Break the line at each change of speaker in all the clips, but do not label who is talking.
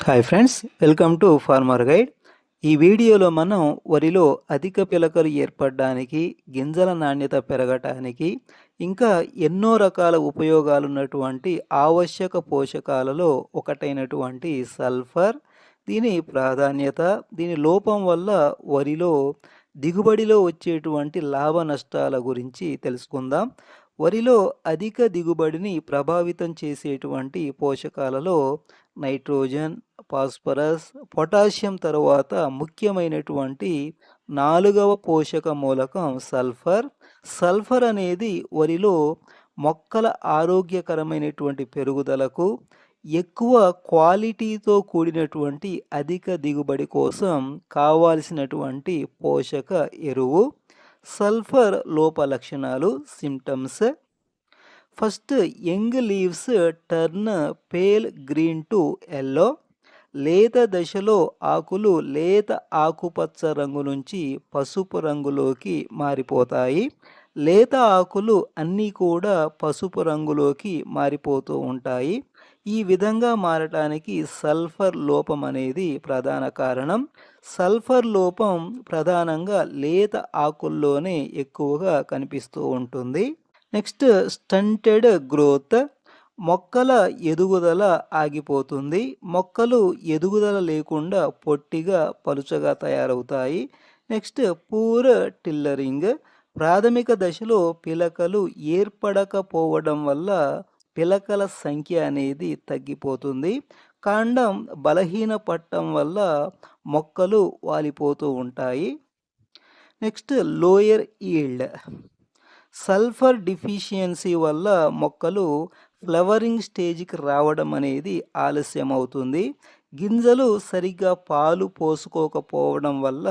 Hi friends, welcome to farmer guide. ఈ వీడియోలో మనం వరిలో అధిక పిలకలు ఏర్పడడానికి, గింజల నాణ్యత పెరగటానికి, ఇంకా ఎన్నో రకాల ఉపయోగాలు ఉన్నటువంటి ఆవశ్యక పోషకాలలో ఒకటైనటువంటి సల్ఫర్, దీని ప్రాధాన్యత, దీని లోపం వల్ల వరిలో దిగుబడిలో వచ్చేటువంటి లాభ నష్టాల గురించి తెలుసుకుందాం. వరిలో అధిక దిగుబడిని ప్రభావితం చేసేటువంటి పోషకాలలో నైట్రోజన్, ఫాస్ఫరస్, పొటాషియం తరువాత ముఖ్యమైనటువంటి నాలుగవ పోషక మూలకం సల్ఫర్. సల్ఫర్ అనేది వరిలో మొక్కల ఆరోగ్యకరమైనటువంటి పెరుగుదలకు, ఎక్కువ క్వాలిటీతో కూడినటువంటి అధిక దిగుబడి కోసం కావాల్సినటువంటి పోషక ఎరువు. సల్ఫర్ లోప లక్షణాలు, symptoms. First, young leaves turn pale green to yellow. లేత దశలో ఆకులు లేత ఆకుపచ్చ రంగు నుంచి పసుపు రంగులోకి మారిపోతాయి. లేత ఆకులు అన్నీ కూడా పసుపు రంగులోకి మారిపోతూ ఉంటాయి. ఈ విధంగా మారటానికి సల్ఫర్ లోపం అనేది ప్రధాన కారణం. సల్ఫర్ లోపం ప్రధానంగా లేత ఆకుల్లోనే ఎక్కువగా కనిపిస్తూ ఉంటుంది. Next, stunted growth. మొక్కల ఎదుగుదల ఆగిపోతుంది. మొక్కలు ఎదుగుదల లేకుండా పొట్టిగా పలుచగా తయారవుతాయి. Next, poor tillering. ప్రాథమిక దశలో పిలకలు ఏర్పడకపోవడం వల్ల పిలకల సంఖ్య అనేది తగ్గిపోతుంది. కాండం బలహీన పట్టడం వల్ల మొక్కలు వాలిపోతూ ఉంటాయి. Next, lower yield. Sulphur deficiency వల్ల మొక్కలు ఫ్లవరింగ్ స్టేజ్కి రావడం అనేది ఆలస్యం అవుతుంది. గింజలు సరిగ్గా పాలు పోసుకోకపోవడం వల్ల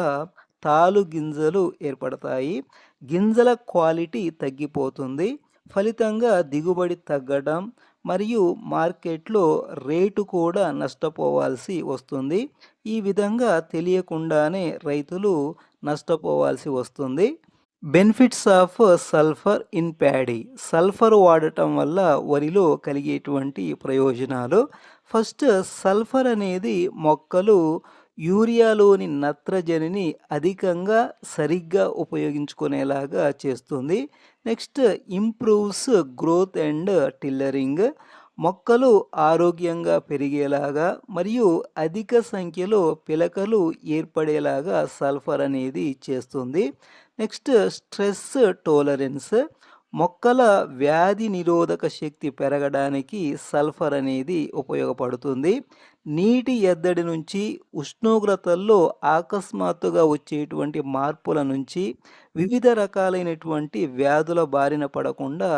తాలు గింజలు ఏర్పడతాయి. గింజల క్వాలిటీ తగ్గిపోతుంది. ఫలితంగా దిగుబడి తగ్గడం మరియు మార్కెట్లో రేటు కూడా నష్టపోవాల్సి వస్తుంది. ఈ విధంగా తెలియకుండానే రైతులు నష్టపోవాల్సి వస్తుంది. Benefits of sulphur in paddy. Sulphur వాడటం వల్ల వరిలో కలిగేటువంటి ప్రయోజనాలు. ఫస్ట్, సల్ఫర్ అనేది మొక్కలు యూరియాలోని నత్రజనిని అధికంగా సరిగ్గా ఉపయోగించుకునేలాగా చేస్తుంది. Next, improves growth and tillering. మొక్కలు ఆరోగ్యంగా పెరిగేలాగా మరియు అధిక సంఖ్యలో పిలకలు ఏర్పడేలాగా సల్ఫర్ అనేది చేస్తుంది. Next, stress tolerance. మొక్కల వ్యాధి నిరోధక శక్తి పెరగడానికి సల్ఫర్ అనేది ఉపయోగపడుతుంది. నీటి ఎద్దడి నుంచి, ఉష్ణోగ్రతల్లో అకస్మాత్తుగా వచ్చేటువంటి మార్పుల నుంచి వివిధ రకాలైనటువంటి వ్యాధుల బారిన పడకుండా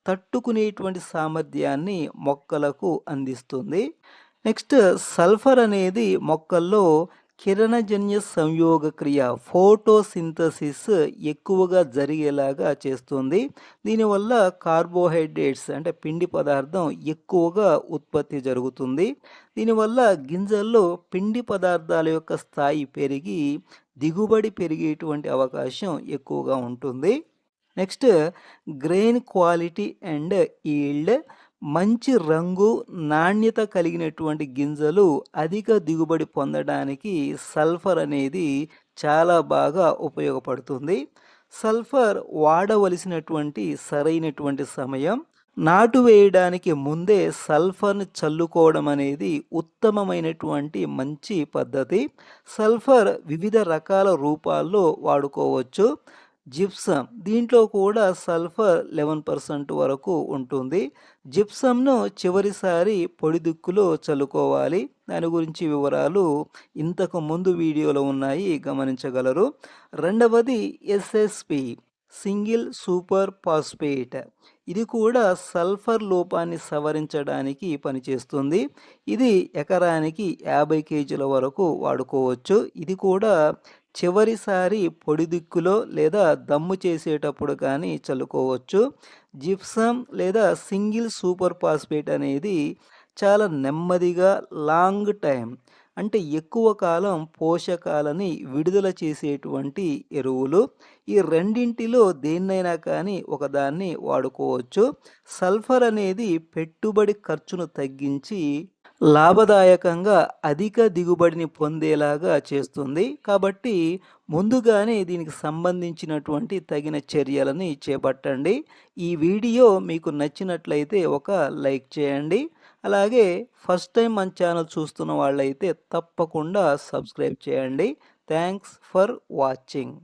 తట్టుకునేటువంటి సామర్థ్యాన్ని మొక్కలకు అందిస్తుంది. నెక్స్ట్, సల్ఫర్ అనేది మొక్కల్లో కిరణజన్య సంయోగ క్రియ, ఫోటోసింథసిస్ ఎక్కువగా జరిగేలాగా చేస్తుంది. దీనివల్ల కార్బోహైడ్రేట్స్ అంటే పిండి పదార్థం ఎక్కువగా ఉత్పత్తి జరుగుతుంది. దీనివల్ల గింజల్లో పిండి పదార్థాల యొక్క స్థాయి పెరిగి దిగుబడి పెరిగేటువంటి అవకాశం ఎక్కువగా ఉంటుంది. Next, grain quality and yield. మంచి రంగు, నాణ్యత కలిగినటువంటి గింజలు అధిక దిగుబడి పొందడానికి సల్ఫర్ అనేది చాలా బాగా ఉపయోగపడుతుంది. సల్ఫర్ వాడవలసినటువంటి సరైనటువంటి సమయం. నాటు వేయడానికి ముందే సల్ఫర్ని చల్లుకోవడం అనేది ఉత్తమమైనటువంటి మంచి పద్ధతి. సల్ఫర్ వివిధ రకాల రూపాల్లో వాడుకోవచ్చు. జిప్సమ్, దీంట్లో కూడా సల్ఫర్ 11% వరకు ఉంటుంది. జిప్సమ్ను చివరిసారి పొడి దిక్కులో చల్లుకోవాలి. దాని గురించి వివరాలు ఇంతకు ముందు వీడియోలో ఉన్నాయి, గమనించగలరు. రెండవది ఎస్ఎస్పి, సింగిల్ సూపర్ ఫాస్ఫేట్. ఇది కూడా సల్ఫర్ లోపాన్ని సవరించడానికి పనిచేస్తుంది. ఇది ఎకరానికి 50 కేజీల వరకు వాడుకోవచ్చు. ఇది కూడా చివరిసారి పొడి దిక్కులో లేదా దమ్ము చేసేటప్పుడు కానీ చల్లుకోవచ్చు. జిప్సమ్ లేదా సింగిల్ సూపర్ ఫాస్ఫేట్ అనేది చాలా నెమ్మదిగా లాంగ్ టైం అంటే ఎక్కువ కాలం పోషకాలని విడుదల చేసేటువంటి ఎరువులు. ఈ రెండింటిలో దేన్నైనా కానీ ఒకదాన్ని వాడుకోవచ్చు. సల్ఫర్ అనేది పెట్టుబడి ఖర్చును తగ్గించి లాభదాయకంగా అధిక దిగుబడిని పొందేలాగా చేస్తుంది. కాబట్టి ముందుగానే దీనికి సంబంధించినటువంటి తగిన చర్యలని చేపట్టండి. ఈ వీడియో మీకు నచ్చినట్లయితే ఒక లైక్ చేయండి. అలాగే ఫస్ట్ టైం మన ఛానల్ చూస్తున్న వాళ్ళైతే తప్పకుండా సబ్స్క్రైబ్ చేయండి. Thanks for watching.